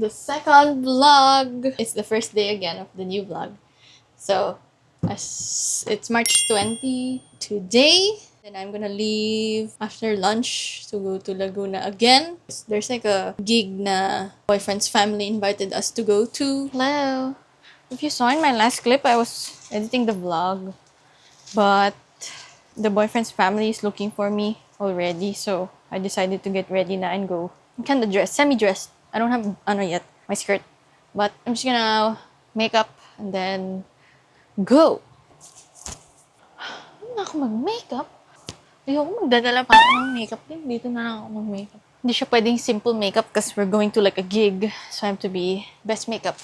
the second vlog. It's the first day again of the new vlog. So, it's March 20 today. Then I'm gonna leave after lunch to go to Laguna again. There's like a gig na boyfriend's family invited us to go to. Hello. If you saw in my last clip, I was editing the vlog. But the boyfriend's family is looking for me already. So, I decided to get ready na and go. I'm kinda dressed, semi-dressed. I don't have yet, my skirt. But I'm just gonna make up and then go. Hindi na ako mag-makeup. Ayoko magdadala pa ako ng makeup din. Dito na lang ako mag-makeup. Hindi siya pwedeng simple makeup because we're going to like a gig. So I have to be best makeup.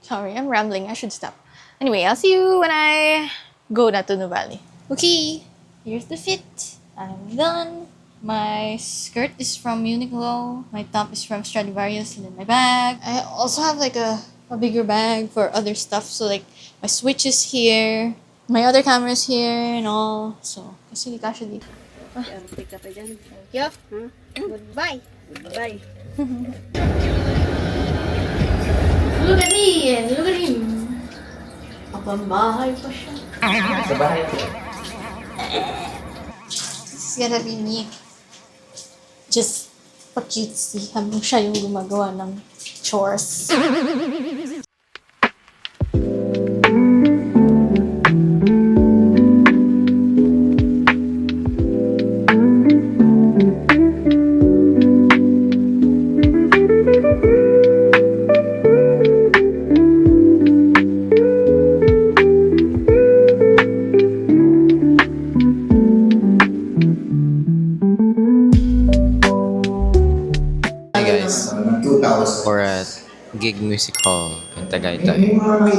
Sorry, I'm rambling. I should stop. Anyway, I'll see you when I go na to Nuvali. Okay, here's the fit. I'm done. My skirt is from Uniqlo. My top is from Stradivarius. And then my bag. I also have like a bigger bag for other stuff. So like my switch is here. My other camera is here and all. So, kasi hindi kasha dito. Pick up again. Thank you. Goodbye. Goodbye. Look at me and look at him. Kapambahay pa siya. Sa bahay ko. This is gonna be me. Just pa-cutesy habang siya yung gumagawa ng chores. Or at Gig Music Hall in Tagaytay. We're on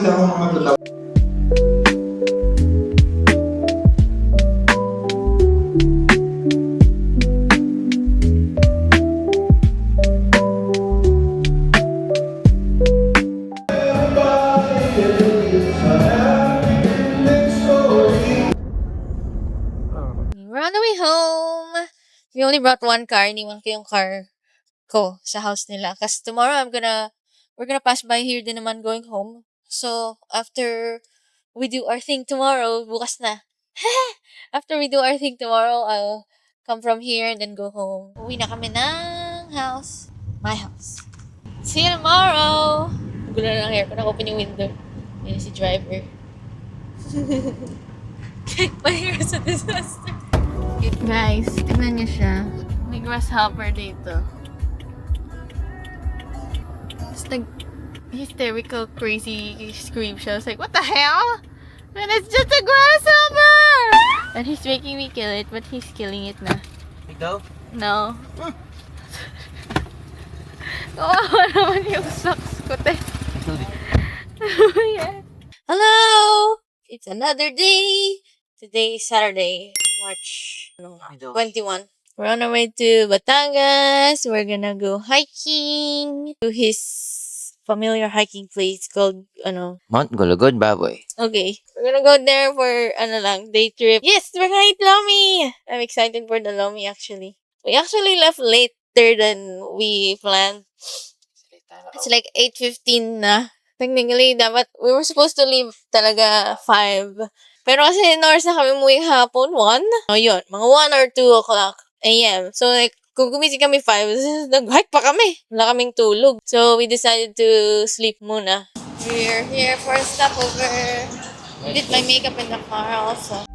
the way home. We only brought one car. Iniwan ko yung car ko sa house nila. Kasi tomorrow we're gonna pass by here din naman going home. So, after we do our thing tomorrow, bukas na. After we do our thing tomorrow, I'll come from here and then go home. Uwi na kami ng house. My house. See you tomorrow! Gulo na ng hair ko. Naka-open yung window. Yun si driver. My hair is a disaster. Guys, tignan niyo siya. May grasshopper dito. It's like hysterical, crazy scream siya. I was like, what the hell? And it's just a grasshopper! And he's making me kill it, but he's killing it na. Ikaw? No. Kawawa naman yung socks ko, te. Yeah. Hello! It's another day. Today is Saturday, March 21. We're on our way to Batangas. We're gonna go hiking to his familiar hiking place called, Mount Gulugod, Baboy. Okay. We're gonna go there for, day trip. Yes, we're gonna eat lomi! I'm excited for the lomi, actually. We actually left later than we planned. It's like 8:15 na. Technically, dapat, we were supposed to leave talaga 5. Pero kasi oras na kami umuwi hapon, 1. O yun, mga 1 or 2 o'clock a.m. So like, kung gumising kami 5, nag-hike pa kami. Wala kaming tulog. So we decided to sleep muna. We're here for a stopover. I did my makeup in the car also.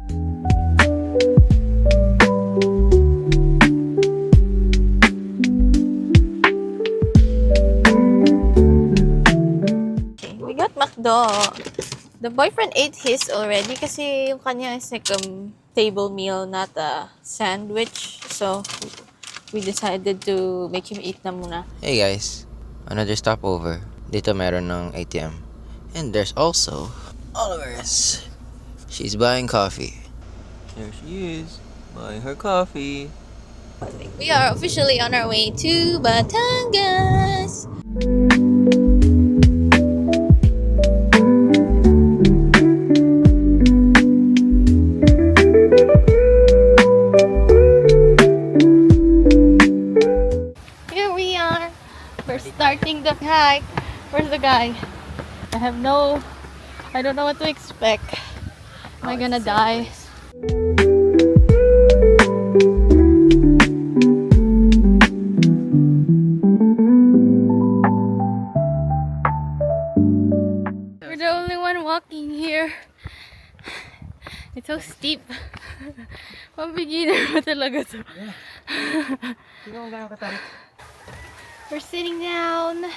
Okay, we got McDo. The boyfriend ate his already kasi yung kanya is like table meal, not a sandwich. So, we decided to make him eat na muna. Hey guys, another stopover. Dito meron ng ATM. And there's also Oliver's. She's buying coffee. There she is, buying her coffee. We are officially on our way to Batangas. Here we are. We're starting the hike. Where's the guy? I don't know what to expect. Am I gonna die? We're the only one walking here. It's so steep. Pang beginner pa talaga to. We're sitting down.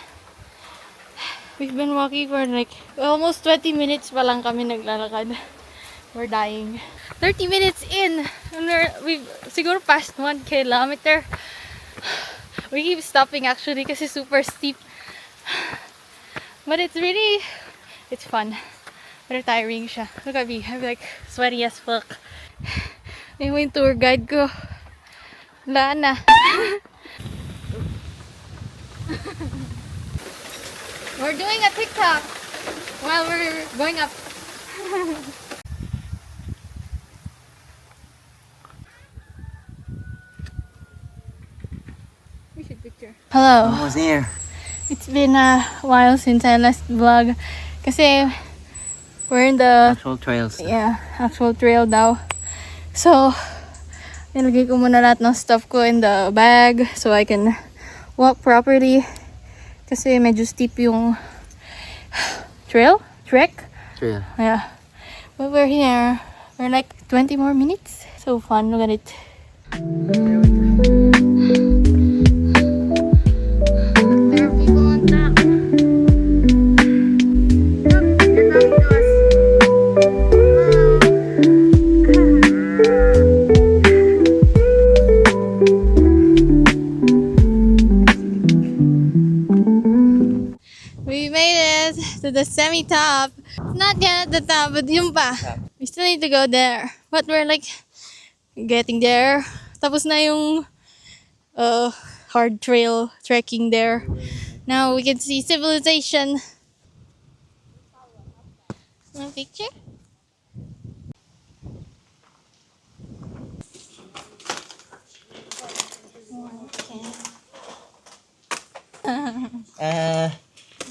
We've been walking for like almost 20 minutes pa lang kami naglalakad. We're dying. 30 minutes in. We've siguro past 1 kilometer. We keep stopping actually kasi super steep. But it's fun. Pero tiring siya. Look at me. I'm like sweaty as fuck. Yung tour guide ko. Wala na. We're doing a TikTok while we're going up. We should picture. Hello. Almost here. It's been a while since I last vlog. Kasi we're in the actual trail daw. So, nilagay ko muna lahat ng stuff ko in the bag so I can walk properly. Kasi medyo steep yung trek. Yeah. But we're here. We're like 20 more minutes. So fun. Look at it. There are people on top. Look, they're coming to us. We made it to the semi-top. It's not yet at the top, but yun pa. We still need to go there. But we're like getting there. Tapos na yung hard trail trekking there. Now we can see civilization. Want a picture?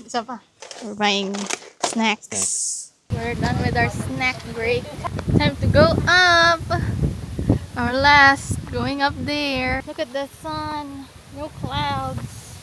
Isa pa. We're buying snacks. We're done with our snack break. Time to go up. Our last going up there. Look at the sun. No clouds.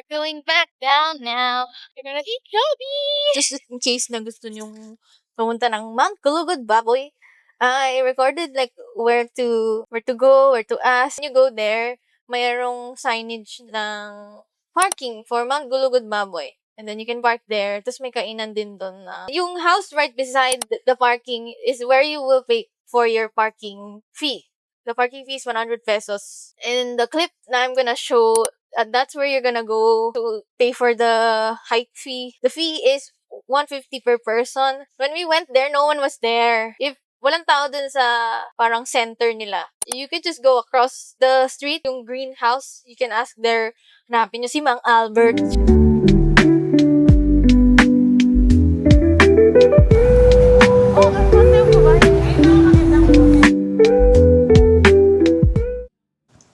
Going back down now. We're gonna eat Jollibee! Just in case na gusto nyong pumunta ng Mount Gulugod Baboy, I recorded like where to go, where to ask. When you go there, mayroong signage ng parking for Mount Gulugod Baboy. And then you can park there. Tapos may kainan din doon na. Yung house right beside the parking is where you will pay for your parking fee. The parking fee is 100 pesos. In the clip na I'm gonna show, that's where you're gonna go to pay for the hike fee. The fee is 150 per person. When we went there, no one was there. If walang tao dun sa parang center nila, you could just go across the street, yung greenhouse. You can ask there, hanapin nyo si Mang Albert.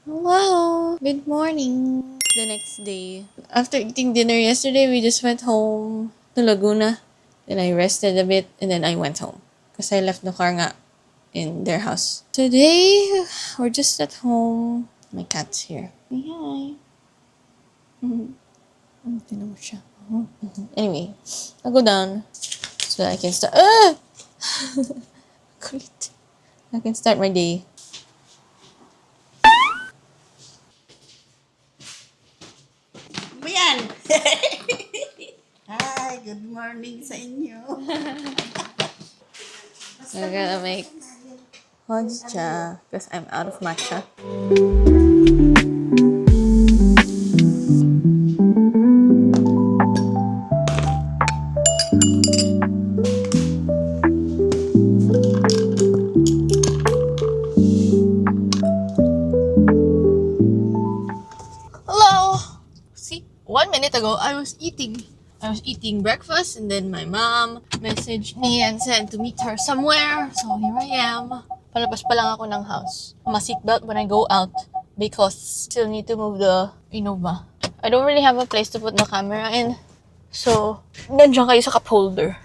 Hello! Good morning! The next day. After eating dinner yesterday, we just went home to Laguna. Then I rested a bit and then I went home. Because I left the car nga in their house. Today, we're just at home. My cat's here. Say hi. Tinan mo siya. Anyway, I'll go down so that I can start. Kulit. I can start my day. Yan. We're gonna make hojicha because I'm out of matcha. Hello! See, 1 minute ago, I was eating breakfast and then my mom messaged me and said to meet her somewhere. So here I am. Palabas pa lang ako ng house. I'm a seatbelt when I go out because still need to move the Innova. I don't really have a place to put the camera in. So, nandiyan kayo sa cup holder.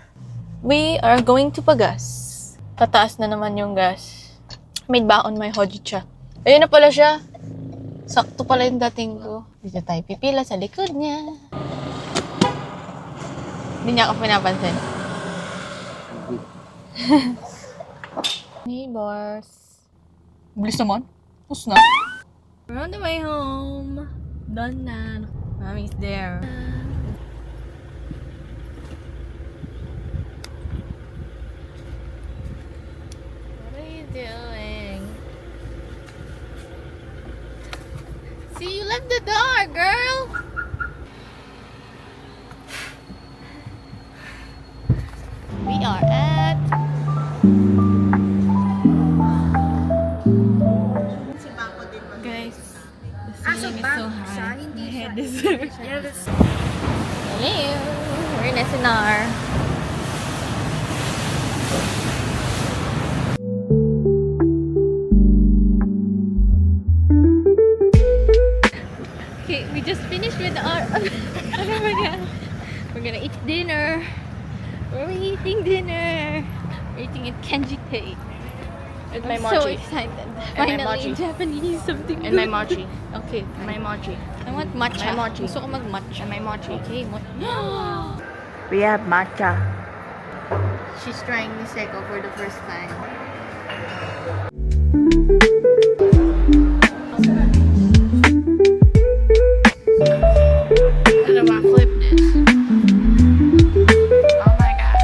We are going to Pagas. Tataas na naman yung gas. May baon may hojicha. Ayun na pala siya. Sakto pala yung dating ko. Dito tayo pipila sa likod niya. Hindi niya ako pinapansin. Neighbors. Bilis naman. Tapos na. We're on the way home. Done na. Mommy's there. What are you doing? See, you left the door, girl! We are at... Guys, the ceiling is so high. My head is Hello! We're in SNR. Okay, we just finished with our... We're gonna eat dinner. We're eating dinner. We're eating at Kenji Tay. And I'm my so mochi. excited. And my Finally, mochi. Japanese something And my good. mochi. Okay, And my mochi. I want matcha. My mochi. Gusto ko mag-matcha. And my mochi. Okay, We have matcha. She's trying Niseko for the first time. How do I flip this? Oh my god.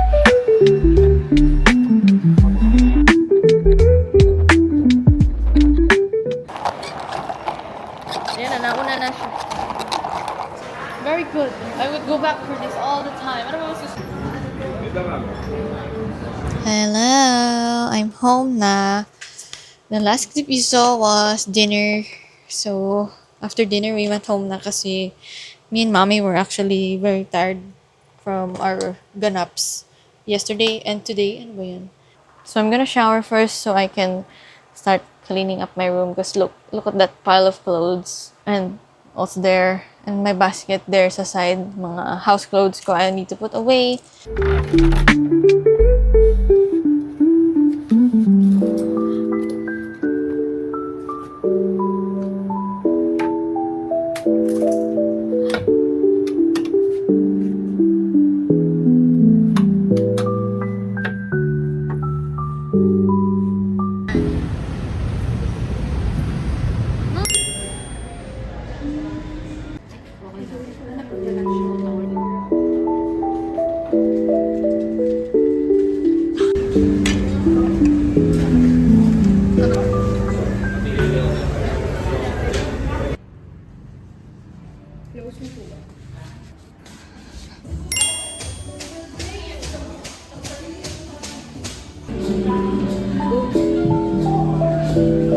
Ayan na, nauna na siya. Very good. I would go back for this all the time. Ano ba mas Hello, I'm home na. The last clip you saw was dinner. So, after dinner, we went home na kasi me and mommy were actually very tired from our ganaps yesterday and today. Ano ba yan? So, I'm gonna shower first so I can start cleaning up my room because look at that pile of clothes and what's there and my basket there sa side, mga house clothes ko I need to put away.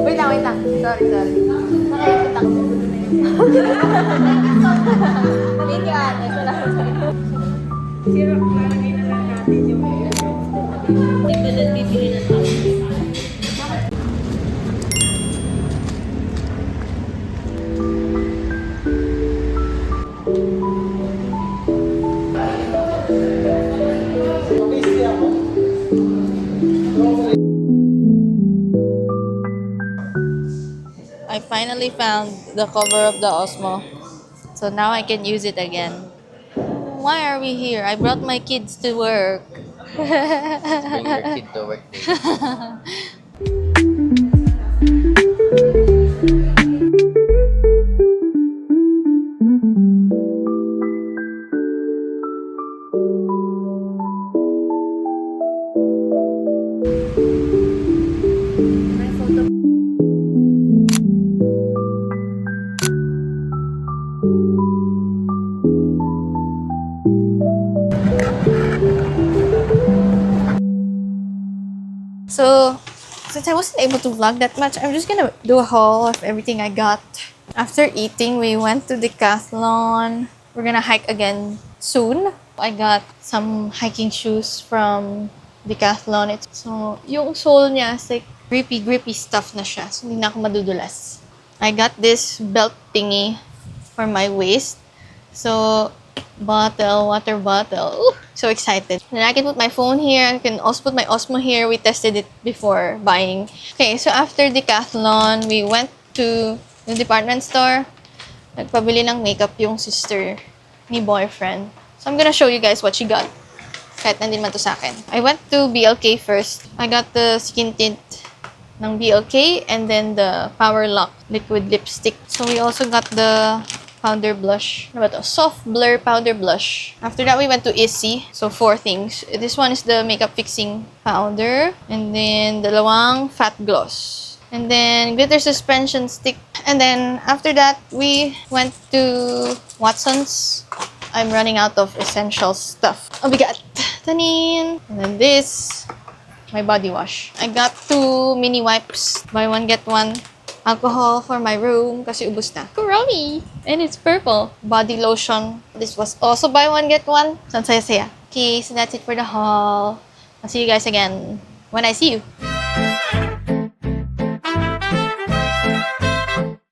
Wait lang. Sorry. Nakaipit ako. Thank you, ate. Salamat sa'yo. Siro, malagay na lang natin yung tignan bibili na tayo. I finally found the cover of the Osmo. So now I can use it again. Why are we here? I brought my kids to work. Bring your kid to work. So, since I wasn't able to vlog that much, I'm just gonna do a haul of everything I got. After eating, we went to Decathlon. We're gonna hike again soon. I got some hiking shoes from Decathlon. So, yung sole niya is like grippy stuff na siya. So, hindi na ako madudulas. I got this belt thingy for my waist. So, water bottle. Ooh, so excited. And I can put my phone here. I can also put my Osmo here. We tested it before buying. Okay, so after Decathlon, we went to the department store. Nagpabili ng makeup yung sister ni boyfriend. So I'm gonna show you guys what she got. Kahit nandun man to sa akin. I went to BLK first. I got the skin tint ng BLK and then the Power Lock liquid lipstick. So we also got the powder blush. Ano ba to? Soft Blur powder blush. After that, we went to Issy. So 4 things. This one is the makeup fixing powder. And then dalawang fat gloss. And then glitter suspension stick. And then after that, we went to Watson's. I'm running out of essential stuff. Oh, we got tanin. And then this, my body wash. I got 2 mini wipes. Buy one, get one. Alcohol for my room kasi ubos na. Kurami! And it's purple. Body lotion. This was also buy one, get one. So, ang saya-saya. Okay, so that's it for the haul. I'll see you guys again when I see you.